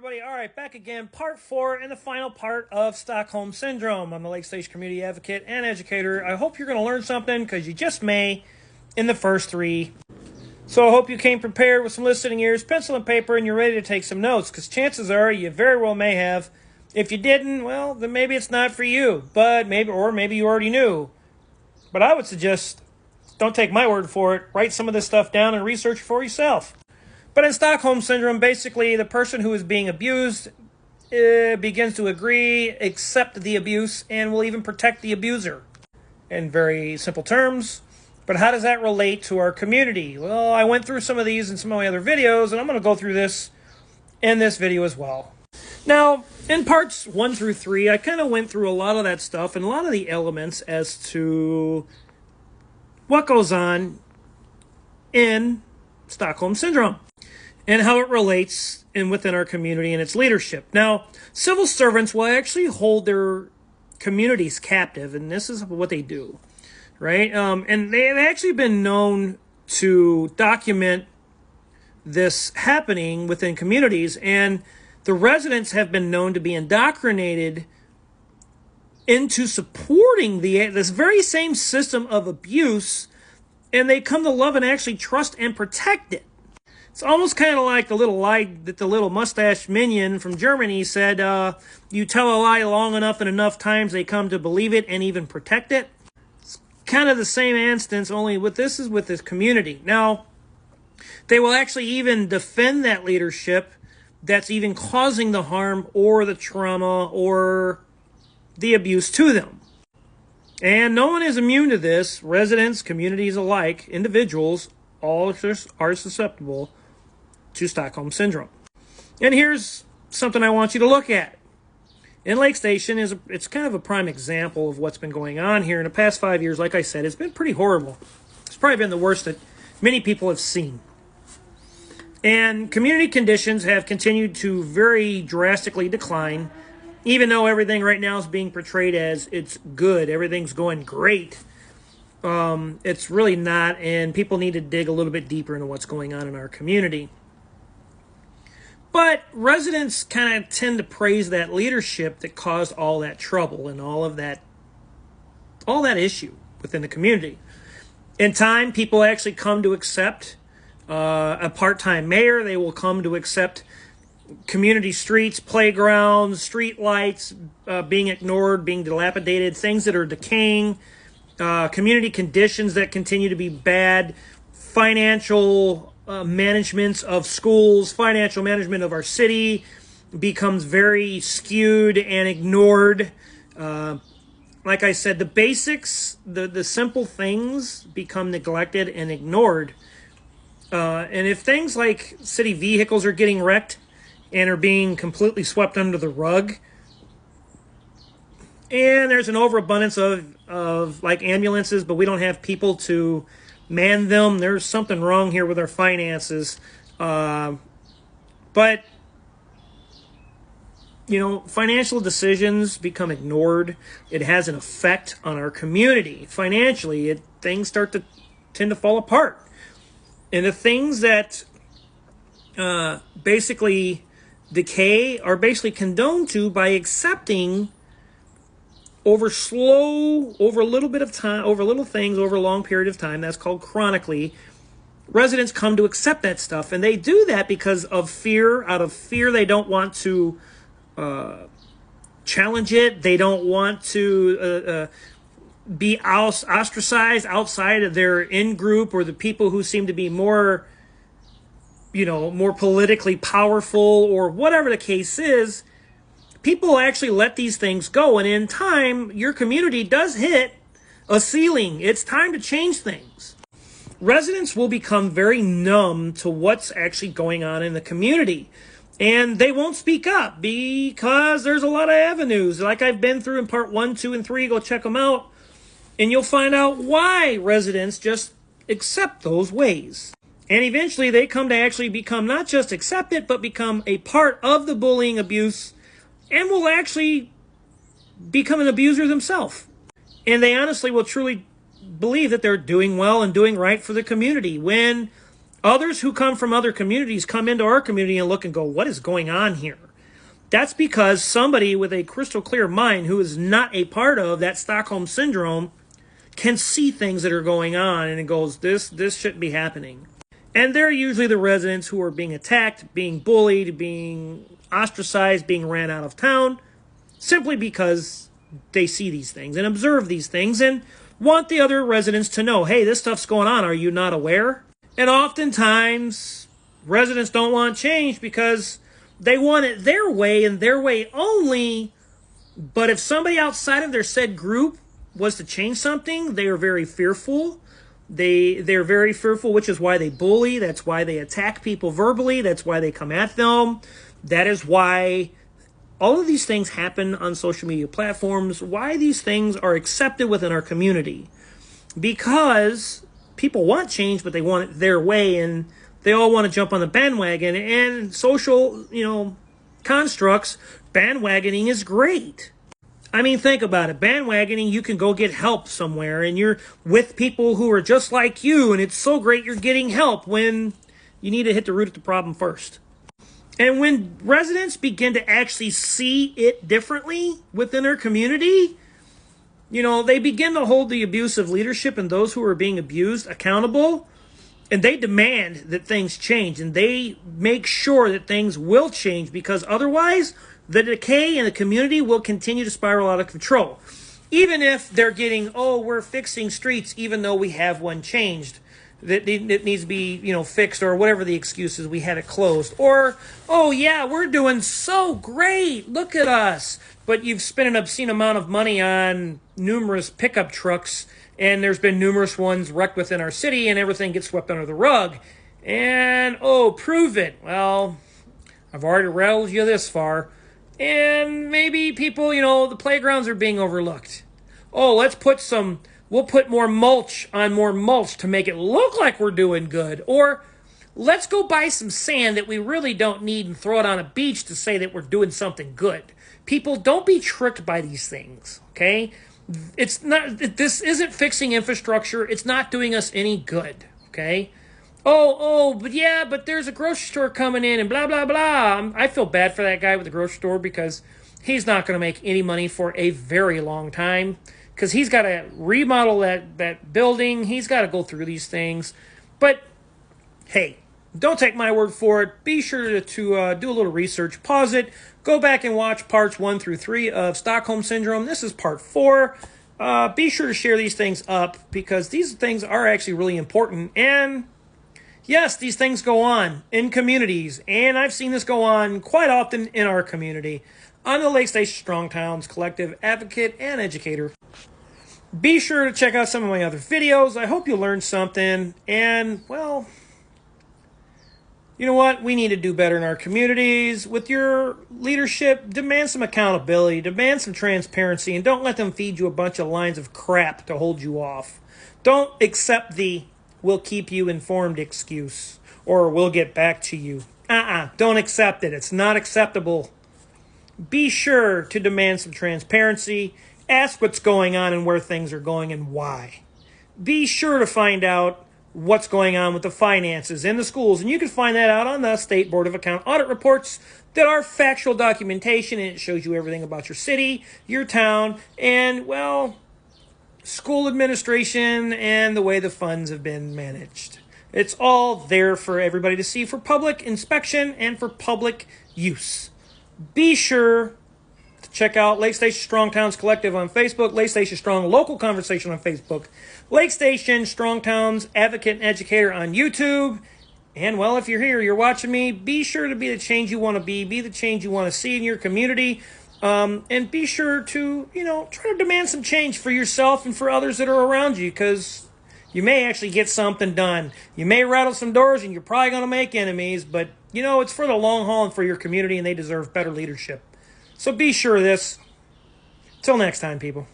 everybody. All right, back again. Part 4 and the final part of Stockholm Syndrome. I'm the Lake Station community advocate and educator. I hope you're going to learn something because you just may in the first 3. So I hope you came prepared with some listening ears, pencil and paper, and you're ready to take some notes because chances are you very well may have. If you didn't, well, then maybe it's not for you. But maybe you already knew. But I would suggest don't take my word for it. Write some of this stuff down and research for yourself. But in Stockholm Syndrome, basically, the person who is being abused begins to agree, accept the abuse, and will even protect the abuser. In very simple terms. But how does that relate to our community? Well, I went through some of these in some of my other videos, and I'm going to go through this in this video as well. Now, in parts 1 through 3, I kind of went through a lot of that stuff and a lot of the elements as to what goes on in Stockholm Syndrome and how it relates within our community and its leadership. Now, civil servants will actually hold their communities captive, and this is what they do, right? And they've actually been known to document this happening within communities, and the residents have been known to be indoctrinated into supporting this very same system of abuse, and they come to love and actually trust and protect it. It's almost kind of like the little lie that the little mustache minion from Germany said, you tell a lie long enough and enough times they come to believe it and even protect it. It's kind of the same instance, only with this is with this community. Now, they will actually even defend that leadership that's even causing the harm or the trauma or the abuse to them. And no one is immune to this. Residents, communities alike, individuals, all are susceptible to Stockholm Syndrome. And here's something I want you to look at. In Lake Station, it's kind of a prime example of what's been going on here. In the past 5 years, like I said, it's been pretty horrible. It's probably been the worst that many people have seen. And community conditions have continued to very drastically decline, even though everything right now is being portrayed as it's good. Everything's going great. It's really not, and people need to dig a little bit deeper into what's going on in our community. But residents kind of tend to praise that leadership that caused all that trouble and all that issue within the community. In time, people actually come to accept a part-time mayor. They will come to accept community streets, playgrounds, street lights being ignored, being dilapidated, things that are decaying, community conditions that continue to be bad, financial managements of schools, financial management of our city becomes very skewed and ignored. Like I said, the basics, the simple things become neglected and ignored. And if things like city vehicles are getting wrecked and are being completely swept under the rug, and there's an overabundance of like ambulances, but we don't have people to man them. There's something wrong here with our finances. But, you know, financial decisions become ignored. It has an effect on our community. Financially, things start to tend to fall apart. And the things that basically decay are basically condoned to by accepting over a little bit of time, over little things, over a long period of time. That's called chronically. Residents come to accept that stuff, and they do that because of fear. Out of fear, they don't want to challenge it. They don't want to be ostracized outside of their in-group or the people who seem to be more, more politically powerful or whatever the case is. People actually let these things go, and in time, your community does hit a ceiling. It's time to change things. Residents will become very numb to what's actually going on in the community, and they won't speak up because there's a lot of avenues. Like I've been through in part 1, 2, and 3, go check them out, and you'll find out why residents just accept those ways. And eventually, they come to actually become not just accept it, but become a part of the bullying, abuse, and will actually become an abuser themselves. And they honestly will truly believe that they're doing well and doing right for the community. When others who come from other communities come into our community and look and go, what is going on here? That's because somebody with a crystal clear mind who is not a part of that Stockholm syndrome can see things that are going on, and it goes, this shouldn't be happening. And they're usually the residents who are being attacked, being bullied, being ostracized, being ran out of town, simply because they see these things and observe these things and want the other residents to know, hey, this stuff's going on. Are you not aware? And oftentimes, residents don't want change because they want it their way and their way only. But if somebody outside of their said group was to change something, they are very fearful. They're very fearful, which is why they bully. That's why they attack people verbally. That's why they come at them. That is why all of these things happen on social media platforms, why these things are accepted within our community. Because people want change, but they want it their way, and they all want to jump on the bandwagon. And social, constructs, bandwagoning is great. I mean, think about it. Bandwagoning, you can go get help somewhere, and you're with people who are just like you, and it's so great you're getting help when you need to hit the root of the problem first. And when residents begin to actually see it differently within their community, they begin to hold the abusive leadership and those who are being abused accountable, and they demand that things change, and they make sure that things will change, because otherwise the decay in the community will continue to spiral out of control. Even if they're getting, we're fixing streets, even though we have one changed that needs to be, fixed, or whatever the excuse is, we had it closed. Or, we're doing so great, look at us. But you've spent an obscene amount of money on numerous pickup trucks, and there's been numerous ones wrecked within our city, and everything gets swept under the rug. And, prove it. Well, I've already rattled you this far. And maybe people, the playgrounds are being overlooked. We'll put more mulch on more mulch to make it look like we're doing good. Or let's go buy some sand that we really don't need and throw it on a beach to say that we're doing something good. People, don't be tricked by these things, okay? This isn't fixing infrastructure. It's not doing us any good, okay? But there's a grocery store coming in and blah, blah, blah. I feel bad for that guy with the grocery store, because he's not going to make any money for a very long time, because he's got to remodel that building. He's got to go through these things. But, hey, don't take my word for it. Be sure to do a little research. Pause it. Go back and watch parts 1 through 3 of Stockholm Syndrome. This is part 4. Be sure to share these things up, because these things are actually really important. And yes, these things go on in communities, and I've seen this go on quite often in our community. I'm the Lake Station Strong Towns Collective advocate and educator. Be sure to check out some of my other videos. I hope you learned something, and, well, you know what? We need to do better in our communities. With your leadership, demand some accountability, demand some transparency, and don't let them feed you a bunch of lines of crap to hold you off. Don't accept the "we'll keep you informed" excuse, or "we'll get back to you." Don't accept it. It's not acceptable. Be sure to demand some transparency. Ask what's going on and where things are going and why. Be sure to find out what's going on with the finances in the schools, and you can find that out on the State Board of Account audit reports that are factual documentation, and it shows you everything about your city, your town, and, well, school administration and the way the funds have been managed. It's all there for everybody to see, for public inspection and for public use. Be sure to check out Lake Station Strong Towns Collective on Facebook, Lake Station Strong Local Conversation on Facebook, Lake Station Strong Towns Advocate and Educator on YouTube. And, well, if you're here, you're watching me, be sure to be the change you want to be the change you want to see in your community. And be sure to, try to demand some change for yourself and for others that are around you, because you may actually get something done. You may rattle some doors, and you're probably going to make enemies, but, it's for the long haul and for your community, and they deserve better leadership. So be sure of this. Till next time, people.